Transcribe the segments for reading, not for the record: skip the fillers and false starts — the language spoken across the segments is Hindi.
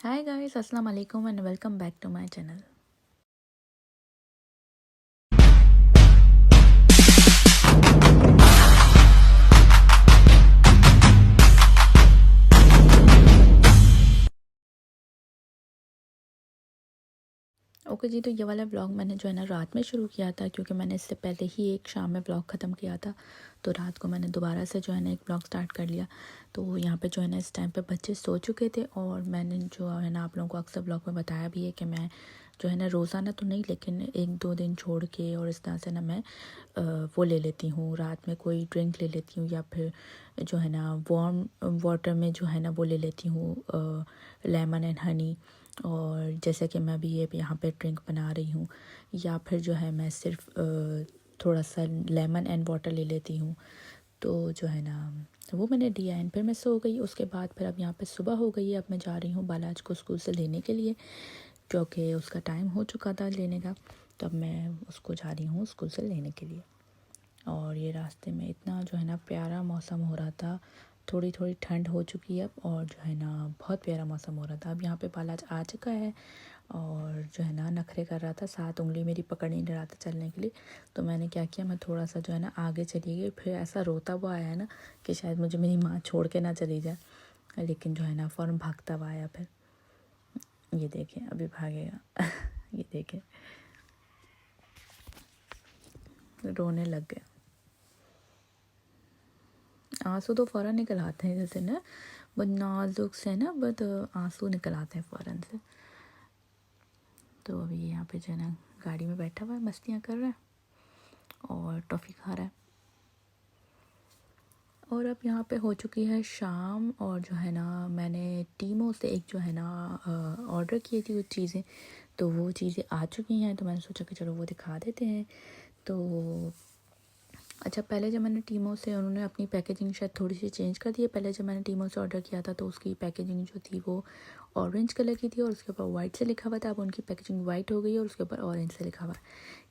Hi guys, Assalamu alaikum and welcome back to my channel. Okay जी, तो ये वाला व्लॉग मैंने जो है ना रात में शुरू किया था, क्योंकि मैंने इससे पहले ही एक शाम में व्लॉग ख़त्म किया था। तो रात को मैंने दोबारा से जो है ना एक व्लॉग स्टार्ट कर लिया। तो यहाँ पे जो है ना इस टाइम पे बच्चे सो चुके थे, और मैंने जो है ना आप लोगों को अक्सर व्लॉग में बताया भी है कि मैं जो है ना रोज़ाना तो नहीं, लेकिन 1-2 दिन छोड़ के और इस तरह से ना मैं वो ले लेती हूँ, रात में कोई ड्रिंक ले लेती हूँ, या फिर जो है ना वार्म वाटर में जो है ना वो ले लेती हूँ लेमन एंड हनी। और जैसे कि मैं अभी ये यहाँ पे ड्रिंक बना रही हूँ, या फिर जो है मैं सिर्फ थोड़ा सा लेमन एंड वाटर ले लेती हूँ। तो जो है ना वो मैंने दिया एंड फिर मैं सो गई। उसके बाद फिर अब यहाँ पे सुबह हो गई है, अब मैं जा रही हूँ बालाज को स्कूल से लेने के लिए, क्योंकि उसका टाइम हो चुका था लेने का। तो अब मैं उसको जा रही हूँ स्कूल से लेने के लिए। और ये रास्ते में इतना जो है ना प्यारा मौसम हो रहा था, थोड़ी थोड़ी ठंड हो चुकी है अब, और जो है ना बहुत प्यारा मौसम हो रहा था। अब यहाँ पे बालाज आ चुका है, और जो है ना नखरे कर रहा था, 7 उंगली मेरी पकड़ नहीं रहा था चलने के लिए। तो मैंने क्या किया, मैं थोड़ा सा जो है ना आगे चली गई। फिर ऐसा रोता हुआ आया है ना कि शायद मुझे मेरी माँ छोड़ के ना चली जाए, लेकिन जो है ना फ़ौरन भागता हुआ आया। फिर ये देखें, अभी भागेगा ये देखें, रोने लग गया। आंसू तो फ़ौरन निकल आते हैं, जैसे ना बहुत नाजुक से ना, बहुत आंसू निकल आते हैं फ़ौरन से। तो अभी यहाँ पे जो है ना गाड़ी में बैठा हुआ है, मस्तियाँ कर रहा है और टॉफ़ी खा रहा है। और अब यहाँ पे हो चुकी है शाम, और जो है ना मैंने टीमो से एक जो है ना ऑर्डर की थी कुछ चीज़ें, तो वो चीज़ें आ चुकी हैं। तो मैंने सोचा कि चलो वो दिखा देते हैं। तो अच्छा, पहले जब मैंने टीमो से, उन्होंने अपनी पैकेजिंग शायद थोड़ी सी चेंज कर दी है। पहले जब मैंने टीमो से ऑर्डर किया था तो उसकी पैकेजिंग जो थी वो ऑरेंज कलर की थी, और उसके ऊपर वाइट से लिखा हुआ था। अब उनकी पैकेजिंग वाइट हो गई है और उसके ऊपर ऑरेंज से लिखा हुआ है।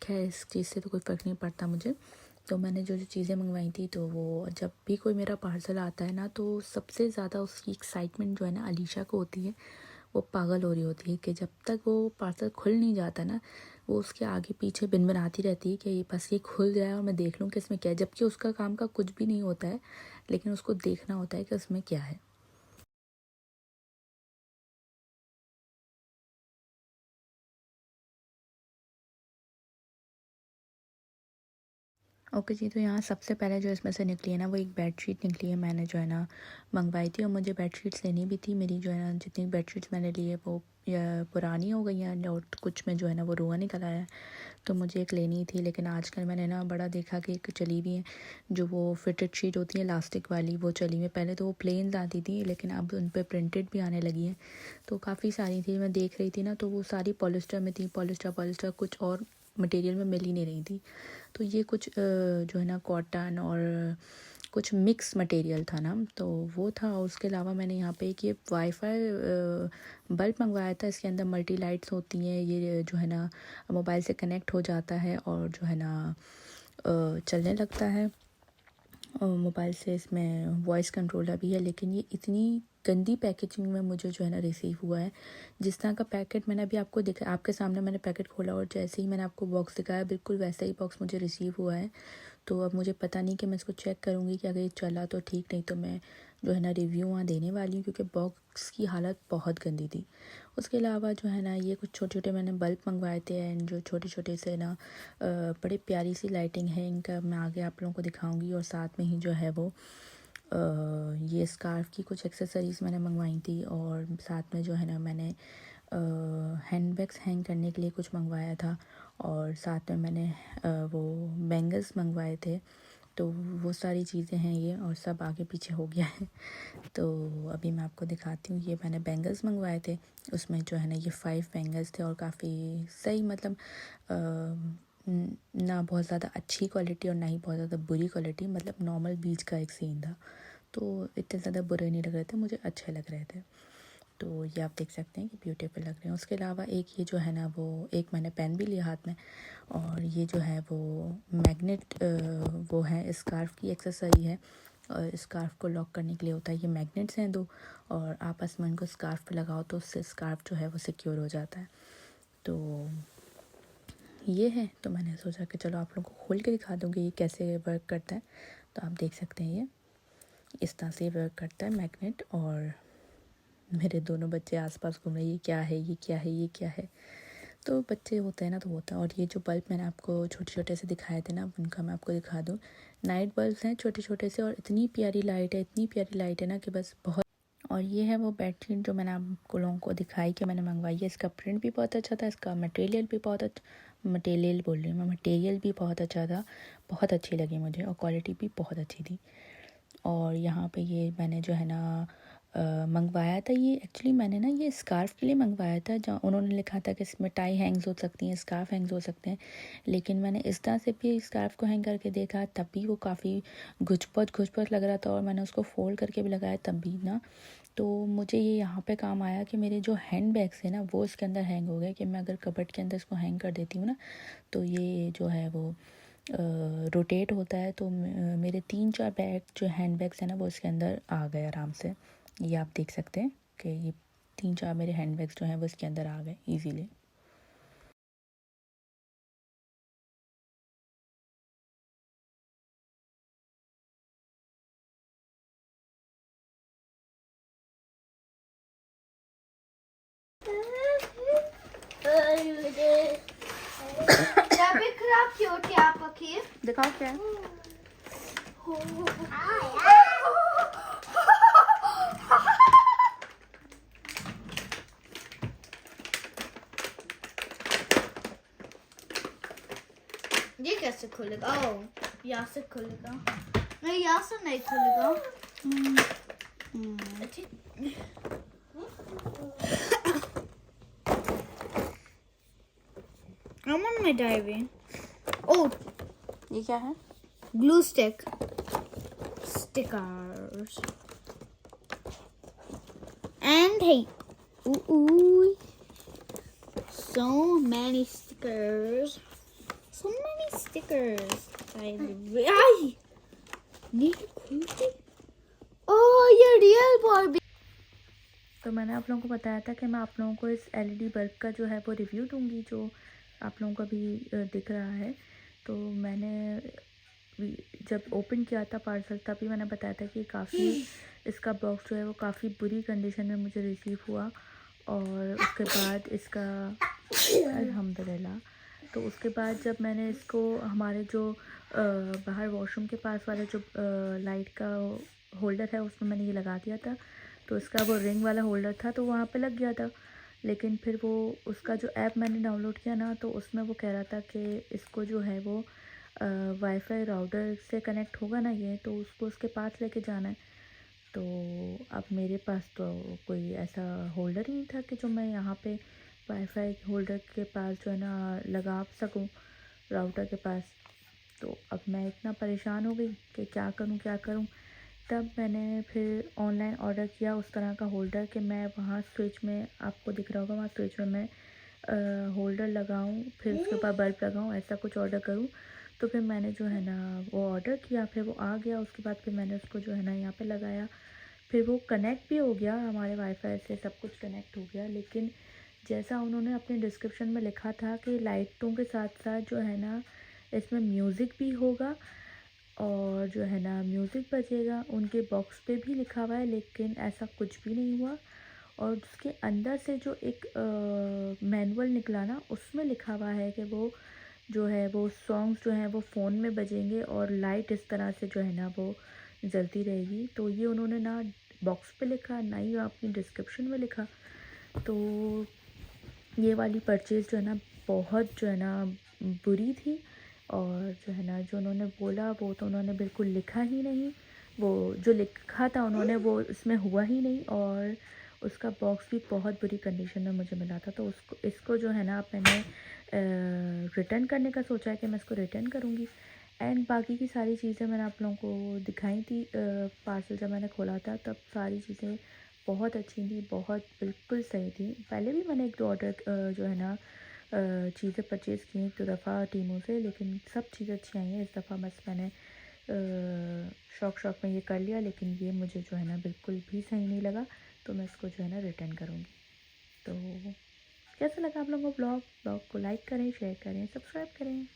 खैर, इस चीज़ से तो कोई फ़र्क नहीं पड़ता मुझे। तो मैंने जो जो चीज़ें मंगवाई थी, तो वो जब भी कोई मेरा पार्सल आता है ना, तो सबसे ज़्यादा उसकी एक्साइटमेंट जो है ना अलीशा को होती है। वो पागल हो रही होती है कि जब तक वो पार्सल खुल नहीं जाता ना, वो उसके आगे पीछे भिनभिनाती रहती है कि ये बस ये खुल जाए और मैं देख लूँ कि इसमें क्या है। जबकि उसका काम का कुछ भी नहीं होता है, लेकिन उसको देखना होता है कि उसमें क्या है। ओके जी, तो यहाँ सबसे पहले जो इसमें से निकली है ना, वो एक बेडशीट निकली है। मैंने जो है ना मंगवाई थी, और मुझे बेडशीट्स लेनी भी थी। मेरी जो है ना जितनी बेडशीट्स मैंने ली है वो या पुरानी हो गई हैं, और कुछ में जो है ना वो रुआ निकल आया है। तो मुझे एक लेनी थी, लेकिन आजकल मैंने ना बड़ा देखा कि एक चली हुई है जो वो फिटेड शीट होती है इलास्टिक वाली, वो चली हुई है। पहले तो वो प्लेन आती थी, लेकिन अब उन पर प्रिंटेड भी आने लगी है। तो काफ़ी सारी थी, मैं देख रही थी ना, तो वो सारी पॉलिस्टर में थी। पॉलिस्टर पॉलिस्टर कुछ और मटेरियल में मिल ही नहीं रही थी। तो ये कुछ जो है ना कॉटन और कुछ मिक्स मटेरियल था ना, तो वो था। और उसके अलावा मैंने यहाँ पे एक ये वाईफाई बल्ब मंगवाया था। इसके अंदर मल्टी लाइट्स होती हैं, ये जो है ना मोबाइल से कनेक्ट हो जाता है और जो है ना चलने लगता है। और मोबाइल से इसमें वॉइस कंट्रोलर भी है। लेकिन ये इतनी गंदी पैकेजिंग में मुझे जो है ना रिसीव हुआ है। जिस तरह का पैकेट मैंने अभी आपको दिखा, आपके सामने मैंने पैकेट खोला, और जैसे ही मैंने आपको बॉक्स दिखाया, बिल्कुल वैसा ही बॉक्स मुझे रिसीव हुआ है। तो अब मुझे पता नहीं कि मैं इसको चेक करूँगी कि अगर ये चला तो ठीक, नहीं तो मैं जो है ना रिव्यू वहाँ देने वाली हूँ, क्योंकि बॉक्स की हालत बहुत गंदी थी। उसके अलावा जो है ना ये कुछ छोटे छोटे मैंने बल्ब मंगवाए थे, एंड जो छोटे छोटे से ना बड़ी प्यारी सी लाइटिंग है इनका, मैं आगे आप लोगों को दिखाऊंगी। और साथ में ही जो है वो ये स्कार्फ की कुछ एक्सेसरीज़ मैंने मंगवाई थी, और साथ में जो है ना मैंने हैंड बैग्स हैंग करने के लिए कुछ मंगवाया था, और साथ में मैंने वो बैंगल्स मंगवाए थे। तो वो सारी चीज़ें हैं ये, और सब आगे पीछे हो गया है। तो अभी मैं आपको दिखाती हूँ। ये मैंने बैंगल्स मंगवाए थे, उसमें जो है ना ये 5 बैंगल्स थे, और काफ़ी सही, मतलब ना बहुत ज़्यादा अच्छी क्वालिटी और ना ही बहुत ज़्यादा बुरी क्वालिटी, मतलब नॉर्मल बीच का एक सीन था। तो इतने ज़्यादा बुरे नहीं लग रहे थे, मुझे अच्छे लग रहे थे। तो ये आप देख सकते हैं कि ब्यूटीफुल लग रहे हैं। उसके अलावा एक ये जो है ना वो एक मैंने पेन भी लिया हाथ में, और ये जो है वो मैग्नेट वो है स्कार्फ की एक्सेसरी है। और स्कार्फ़ को लॉक करने के लिए होता है, ये मैग्नेट्स हैं 2, और आपस में उनको स्कार्फ़ पे लगाओ तो उससे स्कार्फ़ जो है वो सिक्योर हो जाता है। तो ये है, तो मैंने सोचा कि चलो आप लोगों को खोल के दिखा दूँगी ये कैसे वर्क करता है। तो आप देख सकते हैं ये इस तरह से वर्क करता है मैग्नेट। और मेरे दोनों बच्चे आसपास घूम रहे, ये क्या है, ये क्या है, ये क्या है। तो बच्चे होते हैं ना, तो होता है। और ये जो बल्ब मैंने आपको छोटे छोटे से दिखाए थे ना, उनका मैं आपको दिखा दूँ। नाइट बल्ब्स हैं छोटे छोटे से, और इतनी प्यारी लाइट है, इतनी प्यारी लाइट है ना कि बस बहुत। और ये है वो बेडशीट जो मैंने आपको लोगों को दिखाई कि मैंने मंगवाई है। इसका प्रिंट भी बहुत अच्छा था, इसका मटेरियल भी बहुत अच्छा, मटेरियल बोल रही हूँ मैं, मटेरियल भी बहुत अच्छा था, बहुत अच्छी लगी मुझे, और क्वालिटी भी बहुत अच्छी थी। और यहाँ पे ये मैंने जो है ना मंगवाया था, ये एक्चुअली मैंने ना ये स्कार्फ़ के लिए मंगवाया था, जहाँ उन्होंने लिखा था कि इसमें टाई हैंग्स हो सकती हैं, स्कार्फ़ हैंग्स हो सकते हैं। लेकिन मैंने इस तरह से भी स्कार्फ़ को हैंग करके देखा, तब भी वो काफ़ी घुचपट लग रहा था, और मैंने उसको फ़ोल्ड करके भी लगाया तब भी ना। तो मुझे ये यहाँ पे काम आया कि मेरे जो हैंड बैग्स हैं ना वो इसके अंदर हैंग हो गए, कि मैं अगर कबर्ड के अंदर इसको हैंग कर देती हूँ ना, तो ये जो है वो रोटेट होता है। तो मेरे 3-4 बैग जो हैंड बैग्स हैं ना वो इसके अंदर आ गए आराम से। ये आप देख सकते हैं कि ये 3-4 मेरे हैंड बैग्स जो हैं वो इसके अंदर आ गए ईज़िली। खराब क्यों थे आप अखिल? दिखाओ क्या है। ये कैसे खुलेगा? ओह, यहाँ से खुलेगा। नहीं, यहाँ से नहीं खुलेगा। I'm on my diving. Oh, ये क्या है? glue stick. Stickers. And hey, ooh, so many stickers. So many stickers. Ay! Need खुलती? Oh, ये real Barbie. तो मैंने आप लोगों को बताया था कि मैं आप लोगों को इस एलईडी बल्ब का जो है वो रिव्यू दूंगी, जो आप लोगों को अभी दिख रहा है। तो मैंने जब ओपन किया था पार्सल, तभी मैंने बताया था कि काफ़ी इसका बॉक्स जो है वो काफ़ी बुरी कंडीशन में मुझे रिसीव हुआ। और उसके बाद इसका अल्हम्दुलिल्लाह, तो उसके बाद जब मैंने इसको हमारे जो बाहर वॉशरूम के पास वाला जो लाइट का होल्डर है उसमें मैंने ये लगा दिया था, तो इसका वो रिंग वाला होल्डर था तो वहाँ पे लग गया था। लेकिन फिर वो उसका जो ऐप मैंने डाउनलोड किया ना, तो उसमें वो कह रहा था कि इसको जो है वो वाईफाई राउटर से कनेक्ट होगा ना ये, तो उसको उसके पास लेके जाना है। तो अब मेरे पास तो कोई ऐसा होल्डर ही नहीं था कि जो मैं यहाँ पे वाईफाई होल्डर के पास जो है ना लगा सकूँ, राउटर के पास। तो अब मैं इतना परेशान हो गई कि क्या करूँ क्या करूँ। तब मैंने फिर ऑनलाइन ऑर्डर किया उस तरह का होल्डर कि मैं वहाँ स्विच में, आपको दिख रहा होगा वहाँ स्विच में मैं होल्डर लगाऊँ, फिर उसके ऊपर बल्ब लगाऊँ, ऐसा कुछ ऑर्डर करूँ। तो फिर मैंने जो है ना वो ऑर्डर किया, फिर वो आ गया। उसके बाद फिर मैंने उसको जो है ना यहाँ पे लगाया, फिर वो कनेक्ट भी हो गया, हमारे वाईफाई से सब कुछ कनेक्ट हो गया। लेकिन जैसा उन्होंने अपने डिस्क्रिप्शन में लिखा था कि लाइटों के साथ साथ जो है ना इसमें म्यूज़िक भी होगा, और जो है ना म्यूज़िक बजेगा, उनके बॉक्स पे भी लिखा हुआ है, लेकिन ऐसा कुछ भी नहीं हुआ। और उसके अंदर से जो एक मैनुअल निकला ना, उसमें लिखा हुआ है कि वो जो है वो सॉन्ग्स जो हैं वो फ़ोन में बजेंगे और लाइट इस तरह से जो है ना वो जलती रहेगी। तो ये उन्होंने ना बॉक्स पे लिखा, ना ही अपनी डिस्क्रिप्शन में लिखा। तो ये वाली परचेज़ जो है ना बहुत जो है ना बुरी थी। और जो है ना जो उन्होंने बोला वो तो उन्होंने बिल्कुल लिखा ही नहीं, वो जो लिखा था उन्होंने वो इसमें हुआ ही नहीं। और उसका बॉक्स भी बहुत बुरी कंडीशन में मुझे मिला था। तो उसको इसको जो है ना मैंने रिटर्न करने का सोचा है कि मैं इसको रिटर्न करूँगी। एंड बाकी की सारी चीज़ें मैंने आप लोगों को दिखाई थी, पार्सल जब मैंने खोला था तब सारी चीज़ें बहुत अच्छी थी, बहुत बिल्कुल सही थी। पहले भी मैंने 1-2 ऑर्डर जो है ना चीज़ें परचेज़ की 1-2 दफ़ा टीमों से, लेकिन सब चीज़ें अच्छी आई हैं। इस दफ़ा बस मैंने शौक में ये कर लिया, लेकिन ये मुझे जो है ना बिल्कुल भी सही नहीं लगा, तो मैं इसको जो है ना रिटर्न करूँगी। तो कैसा लगा आप लोगों को ब्लॉग को लाइक करें, शेयर करें, सब्सक्राइब करें।